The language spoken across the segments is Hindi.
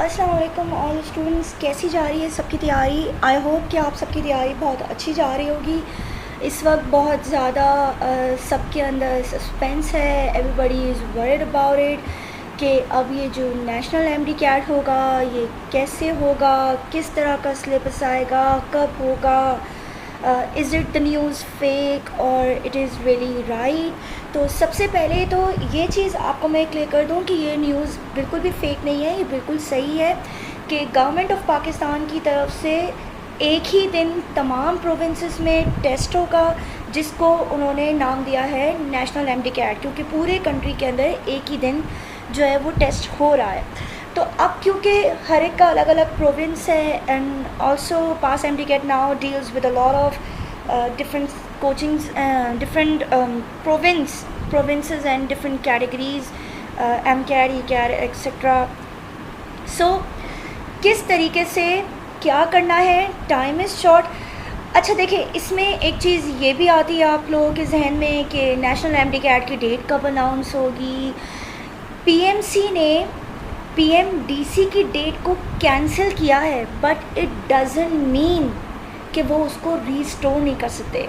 अस्सलाम वालेकुम ऑल स्टूडेंट्स, कैसी जा रही है सबकी तैयारी। आई होप कि आप सबकी तैयारी बहुत अच्छी जा रही होगी। इस वक्त बहुत ज़्यादा सबके अंदर सस्पेंस है, everybody is worried about it कि अब ये जो नेशनल एमडी कैट होगा ये कैसे होगा, किस तरह का सिलेबस आएगा, कब होगा, is it the news fake और इट इज़ रियली राइट। तो सबसे पहले तो ये चीज़ आपको मैं क्लियर कर दूं कि ये न्यूज़ बिल्कुल भी फेक नहीं है, ये बिल्कुल सही है कि गवर्नमेंट ऑफ पाकिस्तान की तरफ से एक ही दिन तमाम प्रोविंसेस में टेस्ट होगा जिसको उन्होंने नाम दिया है नेशनल एमडी कैट, क्योंकि पूरे कंट्री के अंदर एक ही दिन जो है वो टेस्ट हो रहा है। तो अब क्योंकि हर एक का अलग अलग प्रोविंस है and also pass MD CAT now deals with a lot of different coachings, different provinces and different categories, MCAT, ECAT, etc. So किस तरीके से क्या करना है, टाइम इज़ शॉर्ट। अच्छा देखिए, इसमें एक चीज़ ये भी आती है आप लोगों के जहन में कि नेशनल एमडी कैट की डेट कब अनाउंस होगी। पीएमसी ने पीएमडीसी की डेट को कैंसिल किया है, बट इट डजंट मीन कि वो उसको रीस्टोर नहीं कर सकते।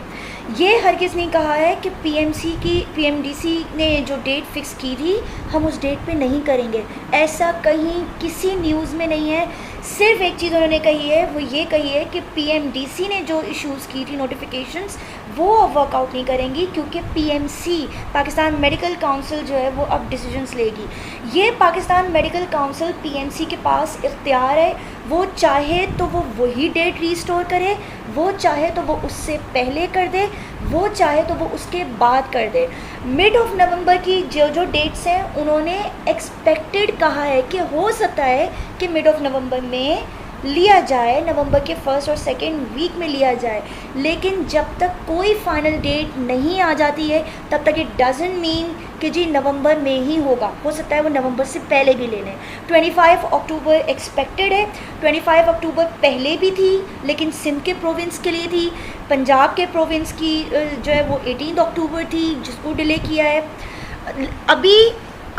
ये हरगिज़ नहीं कहा है कि पीएमडीसी ने जो डेट फिक्स की थी हम उस डेट पे नहीं करेंगे, ऐसा कहीं किसी न्यूज़ में नहीं है। सिर्फ एक चीज़ उन्होंने कही है, वो ये कही है कि पीएमडीसी ने जो इश्यूज़ की थी नोटिफिकेशंस वो अब वर्कआउट नहीं करेंगी, क्योंकि पीएमसी पाकिस्तान मेडिकल काउंसिल जो है वो अब डिसीजंस लेगी। ये पाकिस्तान मेडिकल काउंसिल पीएमसी के पास इख्तियार है, वो चाहे तो वो वही डेट रीस्टोर करे, वो चाहे तो वो उससे पहले कर दे, वो चाहे तो वो उसके बाद कर दे। मिड ऑफ नवंबर की जो डेट्स हैं उन्होंने एक्सपेक्टेड कहा है कि हो सकता है कि मिड ऑफ नवंबर में लिया जाए, नवंबर के फर्स्ट और सेकेंड वीक में लिया जाए। लेकिन जब तक कोई फाइनल डेट नहीं आ जाती है तब तक इट डजंट मीन कि जी नवंबर में ही होगा, हो सकता है वो नवंबर से पहले भी ले लें। 25 अक्टूबर एक्सपेक्टेड है। 25 अक्टूबर पहले भी थी लेकिन सिंध के प्रोविंस के लिए थी, पंजाब के प्रोविंस की जो है वो 18 अक्टूबर थी जिसको डिले किया है। अभी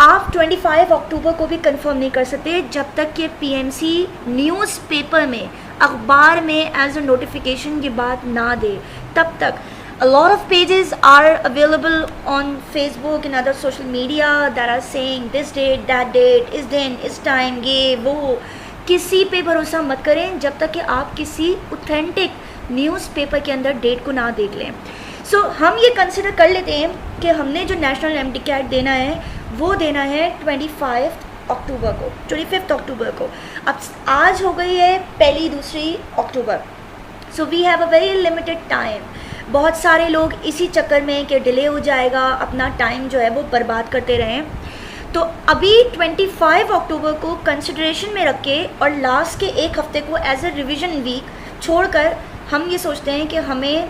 आप 25 अक्टूबर को भी कंफर्म नहीं कर सकते जब तक कि पीएमसी न्यूज़पेपर में, अखबार में एज अ नोटिफिकेशन की बात ना दे, तब तक a lot of pages are available on Facebook and other social media that are saying this date, that date, इस दिन, इस टाइम, ये वो। किसी पे भरोसा मत करें जब तक कि आप किसी ऑथेंटिक न्यूज़पेपर के अंदर डेट को ना देख लें। सो हम ये कंसिडर कर लेते हैं कि हमने जो नेशनल एमडी कैट देना है वो देना है 25 अक्टूबर को, 25 अक्टूबर को। अब आज हो गई है पहली दूसरी अक्टूबर, so we have a very limited time. बहुत सारे लोग इसी चक्कर में कि डिले हो जाएगा अपना टाइम जो है वो बर्बाद करते रहें। तो अभी 25 अक्टूबर को कंसिडरेशन में रख के और लास्ट के एक हफ्ते को एज अ रिवीजन वीक छोड़कर हम ये सोचते हैं कि हमें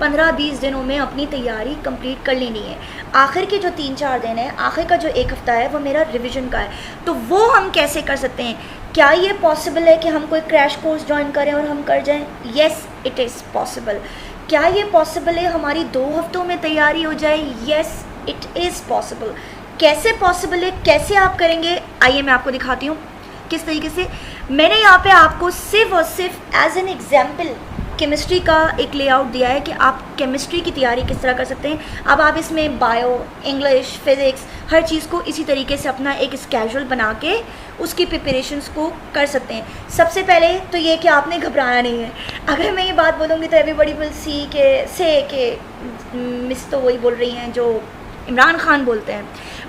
15-20 दिनों में अपनी तैयारी कंप्लीट कर लेनी है। आखिर के जो 3-4 दिन है, आखिर का जो एक हफ़्ता है वो मेरा रिवीजन का है। तो वो हम कैसे कर सकते हैं? क्या ये पॉसिबल है कि हम कोई क्रैश कोर्स ज्वाइन करें और हम कर जाएं? Yes, it is possible. क्या ये पॉसिबल है हमारी 2 हफ्तों में तैयारी हो जाए? Yes, it is possible. कैसे पॉसिबल है, कैसे आप करेंगे, आइए मैं आपको दिखाती हूँ किस तरीके से। मैंने यहाँ पे आपको सिर्फ और सिर्फ एज एन एग्जाम्पल केमिस्ट्री का एक लेआउट दिया है कि आप केमिस्ट्री की तैयारी किस तरह कर सकते हैं। अब आप इसमें बायो, इंग्लिश, फिज़िक्स, हर चीज़ को इसी तरीके से अपना एक स्केड्यूल बना के उसकी प्रिपरेशंस को कर सकते हैं। सबसे पहले तो ये कि आपने घबराना नहीं है। अगर मैं ये बात बोलूँगी तो एवरीबॉडी विल सी के मिस तो वही बोल रही हैं जो इमरान खान बोलते हैं,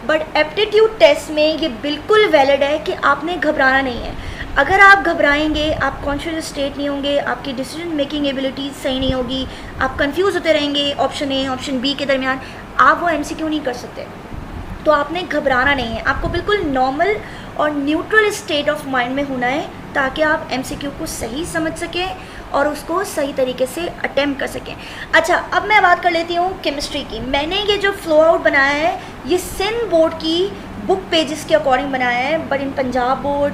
बट एप्टीट्यूड टेस्ट में ये बिल्कुल वैलिड है कि आपने घबराना नहीं है। अगर आप घबराएंगे, आप कॉन्शियस स्टेट नहीं होंगे, आपकी डिसीजन मेकिंग एबिलिटीज़ सही नहीं होगी, आप कंफ्यूज होते रहेंगे ऑप्शन ए ऑप्शन बी के दरमियान, आप वो एमसीक्यू नहीं कर सकते। तो आपने घबराना नहीं है, आपको बिल्कुल नॉर्मल और न्यूट्रल स्टेट ऑफ माइंड में होना है ताकि आप एमसीक्यू को सही समझ सकें और उसको सही तरीके से अटेम्प्ट कर सकें। अच्छा, अब मैं बात कर लेती हूँ केमिस्ट्री की। मैंने ये जो फ्लो आउट बनाया है ये सिंध बोर्ड की बुक पेजेस के अकॉर्डिंग बनाया है, but in Punjab board,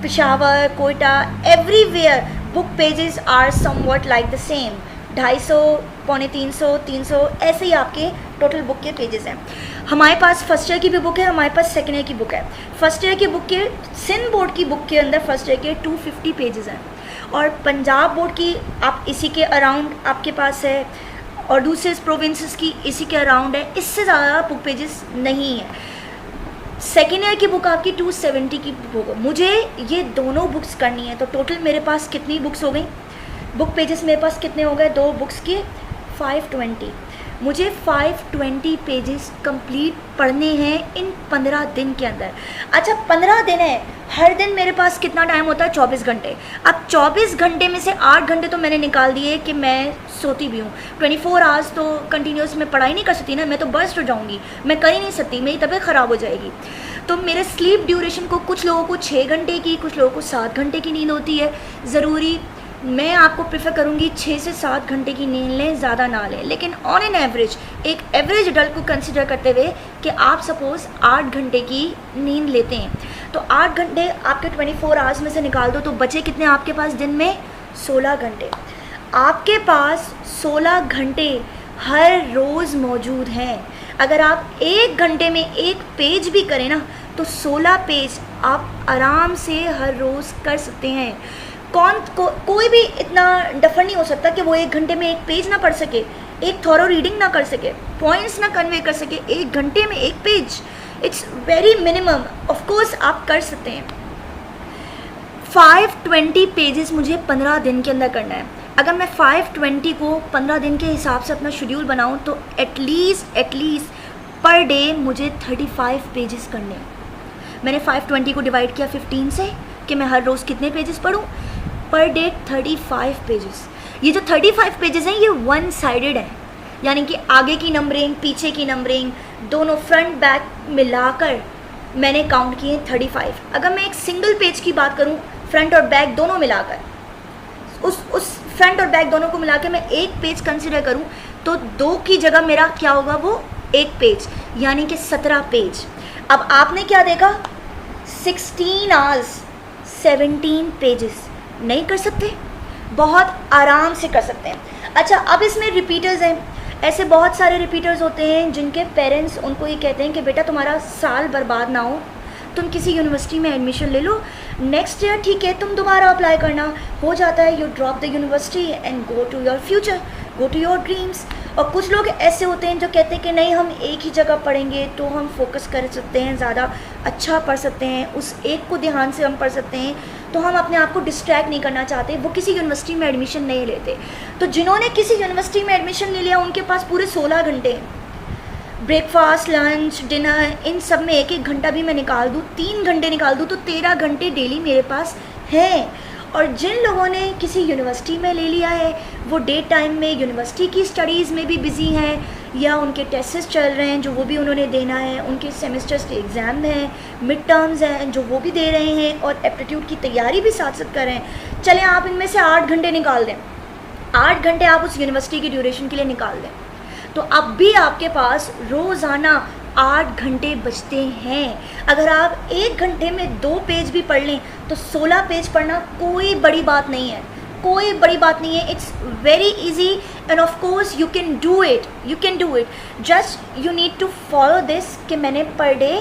Peshawar, Quetta, everywhere book pages are somewhat like the same. 250, 250, 300 ऐसे ही आपके टोटल बुक के पेजेस हैं। हमारे पास फर्स्ट ईयर की भी बुक है, हमारे पास सेकेंड ईयर की बुक है। फर्स्ट ईयर की बुक के सिंध बोर्ड की बुक के अंदर फर्स्ट ईयर के 250 पेजेस हैं, और पंजाब बोर्ड की आप इसी के अराउंड आपके पास है, और दूसरे प्रोविंसेस की इसी के अराउंड है। इससे ज़्यादा बुक पेजेस नहीं है। सेकेंड ईयर की बुक आपकी 270 की बुक। मुझे ये दोनों बुक्स करनी है, तो टोटल मेरे पास कितनी बुक्स हो गई, बुक पेजेस मेरे पास कितने हो गए, 2 बुक्स के 520। मुझे 520 पेजेस कंप्लीट पढ़ने हैं इन 15 दिन के अंदर। अच्छा 15 दिन है, हर दिन मेरे पास कितना टाइम होता है, 24 घंटे। अब 24 घंटे में से 8 घंटे तो मैंने निकाल दिए कि मैं सोती भी हूँ। 24 आवर्स तो कंटिन्यूस में पढ़ाई नहीं कर सकती ना, मैं तो बर्स्ट हो जाऊँगी, मैं कर ही नहीं सकती, मेरी तबीयत ख़राब हो जाएगी। तो मेरे स्लीप ड्यूरेशन को, कुछ लोगों को 6 घंटे की, कुछ लोगों को 7 घंटे की नींद होती है। ज़रूरी मैं आपको प्रेफर करूँगी 6 से 7 घंटे की नींद लें, ज़्यादा ना लें, लेकिन ऑन एन एवरेज एक एवरेज अडल्ट को कंसिडर करते हुए कि आप सपोज़ 8 घंटे की नींद लेते हैं, तो 8 घंटे आपके 24 आवर्स में से निकाल दो, तो बचे कितने आपके पास दिन में, 16 घंटे। आपके पास 16 घंटे हर रोज़ मौजूद हैं। अगर आप 1 घंटे में 1 पेज भी करें ना, तो 16 पेज आप आराम से हर रोज़ कर सकते हैं। कोई भी इतना डफर नहीं हो सकता कि वो 1 घंटे में 1 पेज ना पढ़ सके, एक थॉरो रीडिंग ना कर सके, पॉइंट्स ना कन्वे कर सके 1 घंटे में 1 page. It's very minimum, of course आप कर सकते हैं। 520 पेजेस मुझे 15 दिन के अंदर करना है। अगर मैं 520 को 15 दिन के हिसाब से अपना शेड्यूल बनाऊं, तो एटलीस्ट पर डे मुझे 35 पेजेस करने हैं। मैंने 520 को डिवाइड किया 15 से कि मैं हर रोज़ कितने पेजेस पढूं, पर डे 35 पेजेस। ये जो 35 पेजेस हैं ये 1 साइडेड है, यानी कि आगे की नंबरिंग, पीछे की नंबरिंग, दोनों फ्रंट बैक मिलाकर मैंने काउंट किए 35। अगर मैं एक सिंगल पेज की बात करूं, फ्रंट और बैक दोनों मिलाकर, उस फ्रंट और बैक दोनों को मिला के मैं 1 पेज कंसिडर करूं, तो 2 की जगह मेरा क्या होगा, वो 1 पेज, यानी कि 17 पेज। अब आपने क्या देखा, 16 आवर्स 17 पेजेस नहीं कर सकते, बहुत आराम से कर सकते हैं। अच्छा अब इसमें रिपीटर्स हैं। ऐसे बहुत सारे रिपीटर्स होते हैं जिनके पेरेंट्स उनको ये कहते हैं कि बेटा तुम्हारा साल बर्बाद ना हो, तुम किसी यूनिवर्सिटी में एडमिशन ले लो, नेक्स्ट ईयर ठीक है तुम दोबारा अप्लाई करना, हो जाता है, you drop the university and go to your future, go to your dreams. और कुछ लोग ऐसे होते हैं जो कहते हैं कि नहीं हम एक ही जगह पढ़ेंगे तो हम फोकस कर सकते हैं, ज़्यादा अच्छा पढ़ सकते हैं, उस एक को ध्यान से हम पढ़ सकते हैं, तो हम अपने आप को डिस्ट्रैक्ट नहीं करना चाहते, वो किसी यूनिवर्सिटी में एडमिशन नहीं लेते। तो जिन्होंने किसी यूनिवर्सिटी में एडमिशन ले लिया उनके पास पूरे 16 घंटे, ब्रेकफास्ट, लंच, डिनर, इन सब में 1-1 घंटा भी मैं निकाल दूँ, 3 घंटे निकाल दूँ, तो 13 घंटे डेली मेरे पास हैं। और जिन लोगों ने किसी यूनिवर्सिटी में ले लिया है वो डे टाइम में यूनिवर्सिटी की स्टडीज़ में भी बिज़ी हैं, या उनके टेस्ट चल रहे हैं जो वो भी उन्होंने देना है, उनके सेमेस्टर्स के एग्ज़ाम हैं, मिड टर्म्स हैं जो वो भी दे रहे हैं, और एप्टीट्यूड की तैयारी भी साथ साथ कर रहे हैं। चलें आप इनमें से 8 घंटे निकाल दें, 8 घंटे आप उस यूनिवर्सिटी की ड्यूरेशन के लिए निकाल दें, तो अब भी आपके पास रोज़ाना 8 घंटे बचते हैं। अगर आप 1 घंटे में 2 पेज भी पढ़ लें तो 16 पेज पढ़ना कोई बड़ी बात नहीं है, कोई बड़ी बात नहीं है। It's very easy and of course you can do it, just you need to follow this कि मैंने पर डे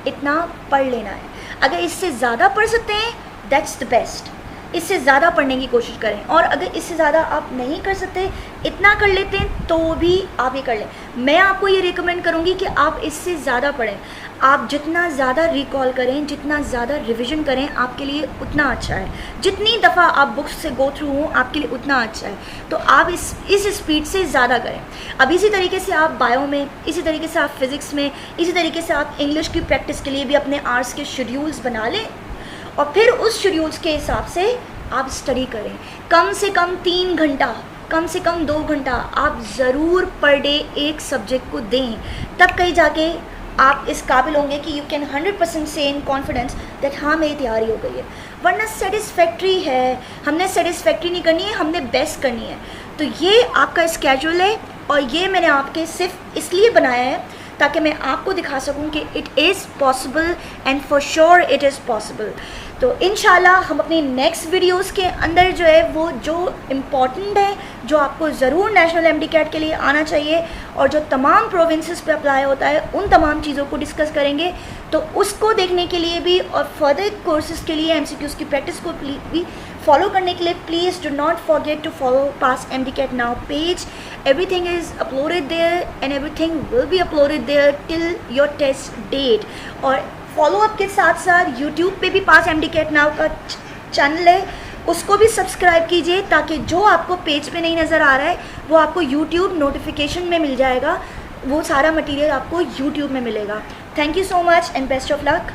इतना पढ़ लेना है। अगर इससे ज़्यादा पढ़ सकते हैं दैट्स द बेस्ट, इससे ज़्यादा पढ़ने की कोशिश करें, और अगर इससे ज़्यादा आप नहीं कर सकते, इतना कर लेते हैं तो भी आप ये कर लें। मैं आपको ये रिकमेंड करूँगी कि आप इससे ज़्यादा पढ़ें। आप जितना ज़्यादा रिकॉल करें, जितना ज़्यादा रिवीजन करें, आपके लिए उतना अच्छा है। जितनी दफ़ा आप बुक्स से गो थ्रू हों आपके लिए उतना अच्छा है, तो आप इस स्पीड से ज़्यादा करें। अब इसी तरीके से आप बायो में, इसी तरीके से आप फिज़िक्स में, इसी तरीके से आप इंग्लिश की प्रैक्टिस के लिए भी अपने आवर्स के शेड्यूल्स बना लें, और फिर उस शेड्यूल्स के हिसाब से आप स्टडी करें। कम से कम 3 घंटा, कम से कम 2 घंटा आप ज़रूर पर डे एक सब्जेक्ट को दें, तब कहीं जाके आप इस काबिल होंगे कि यू कैन 100% से इन कॉन्फिडेंस दैट हाँ मेरी तैयारी हो गई है। वरना सेटिस्फैक्ट्री है, हमने सेटिस्फैक्ट्री नहीं करनी है, हमने बेस्ट करनी है। तो ये आपका स्केड्यूल है, और ये मैंने आपके सिर्फ इसलिए बनाया है ताकि मैं आपको दिखा सकूं कि it is possible and for sure it is possible. तो इंशाल्लाह हम अपनी नेक्स्ट वीडियोस के अंदर जो है वो जो इम्पॉर्टेंट है, जो आपको ज़रूर नेशनल MD-CAT के लिए आना चाहिए और जो तमाम प्रोविंसेस पे अप्लाई होता है, उन तमाम चीज़ों को डिस्कस करेंगे। तो उसको देखने के लिए भी और फर्दर कोर्सेज़ के लिए MCQs की प्रैक्टिस को भी फॉलो करने के लिए please do not forget to follow pass MD-CAT now page. Everything is uploaded there and everything will be uploaded there till your test date. और फॉलोअप के साथ साथ यूट्यूब पे भी पास MD-CAT नाउ का चैनल है, उसको भी सब्सक्राइब कीजिए ताकि जो आपको पेज पे नहीं नज़र आ रहा है वो आपको यूट्यूब नोटिफिकेशन में मिल जाएगा। वो सारा मटेरियल आपको यूट्यूब में मिलेगा। Thank you so much and best of luck.